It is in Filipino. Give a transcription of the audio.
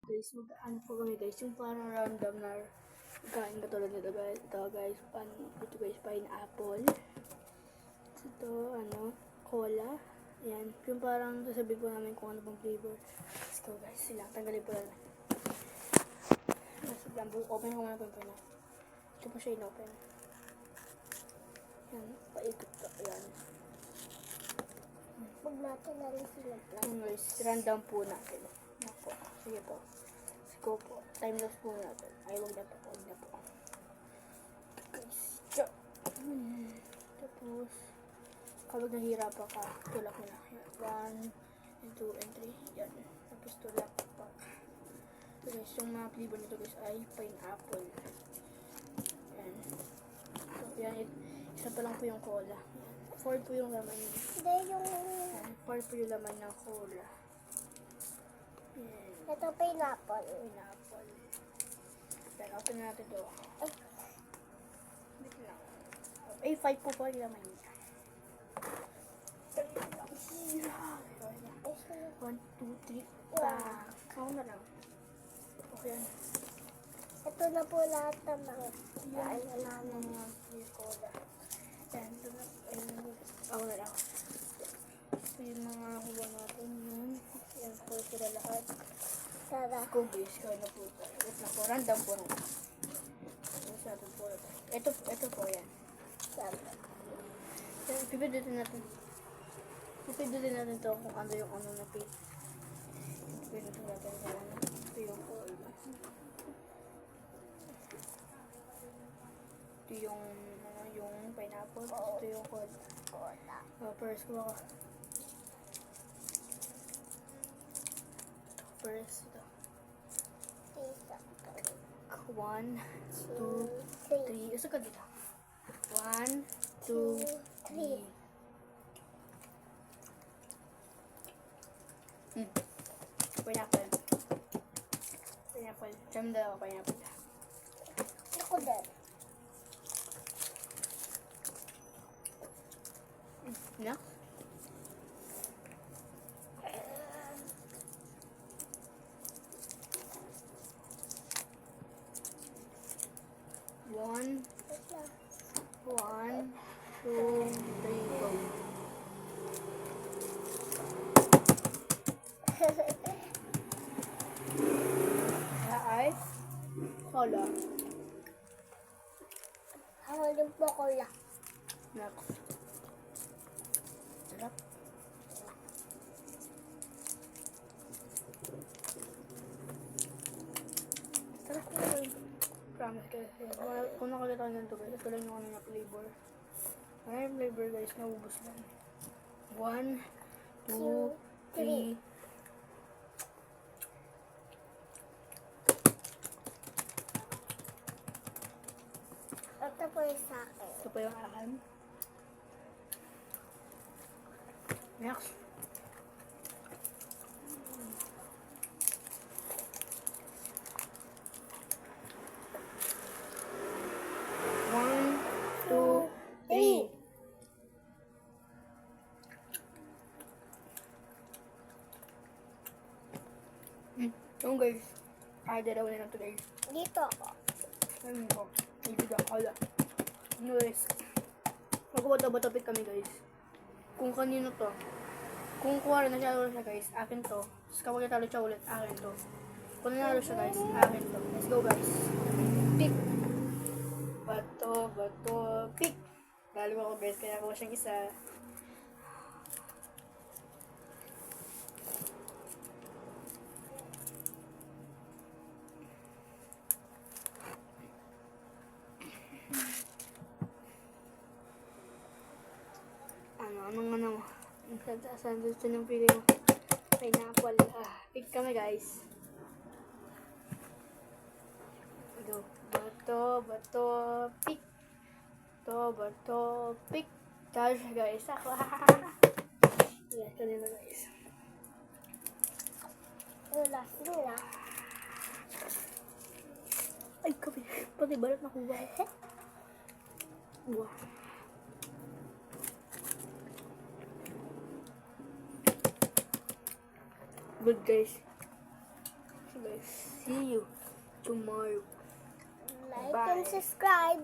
Guys, ano po kami guys, yung parang random na kain katulad nito guys. Ito guys, ito guys, pineapple. Ito, cola. Ayan, yung parang sasabihin po namin kung ano bang flavor. Let's go guys, sila, tanggalin po namin. Open ko muna po yung pineapple. Ito po siya in-open. Ayan, paikot to, ayan. Huwag natin na rin sila plan. Guys, random po natin. Ako, sige po. Let's go po. Time loss po natin. Ay, huwag na po. Guys, tapos, kapag nahirapan ka, tulak mo na. 1, 2, and 3. Yan. Tapos tulak pa. So guys, yung mga flavor nito guys ay pineapple. Yan. So, yan. Isa pa lang po yung cola. 4 po yung laman niya. Hindi yung... 4 po yung laman ng cola. Yan. Ito pineapple. Pineapple. Yan, open na natin ito. Ay, Wait lang. Ay, 5 po yung laman niya. 1, 2, 3. Count na lang. Okay yan. ito na po lahat ng mga... Yan na lang ng mga cola. Yan, ito na. Ako na lang. Ito yung mga huwa natin yun. Yan po sila lahat. Tara. Go guys, kaya na po ito. Wait na po, random po na. Ito po. Ito po yan. Tara. Pipindutin natin. Pipindutin natin to kung ano yung ano na pin. Pipindutin natin kung ano. Ito yung cola. Ito yung pineapple. Ito yung cola. First ko ako. First ito. 1, 2, 3. Isa ka dito. 1, 2, 3. Pineapple. Jam dalawa pineapple. Ako din. No? One, 2, 3, go. Ay, cola. Ako din po cola. Next. Sarap. Sarap ko yun. Promise guys. Kung nakakita ko nito guys, ito lang yung ano niya flavor. Ay, flavor guys, naubos lang. 1, 2, 3. Ito po yung sa akin. Ito pa yung akin. Next. One, 2, 3. Yung guys. Ay, dalawa na lang to guys. Dito ako. Ayun ko. Hindi ka kala. Anyways. Mag-water topic kami guys. Kung kanino to. Kung kuwari na siya ulit siya guys, akin to. Tapos kapag natalo siya ulit, akin to. Kung nanalo siya guys, akin to. Let's go guys. Pick. Bato, pick. Lalo ako guys, kaya ako siyang isa. Ano. Saan gusto niyong pili mo? Pineapple. Pick kami guys. Go. Bato, pick. Bato, pick. Talo siya guys. Ako. Yes, kanina guys. Last nila. Ay, kape. Pati balat na kuha. Wow. Good guys. So guys. See you tomorrow. Like Bye. and subscribe.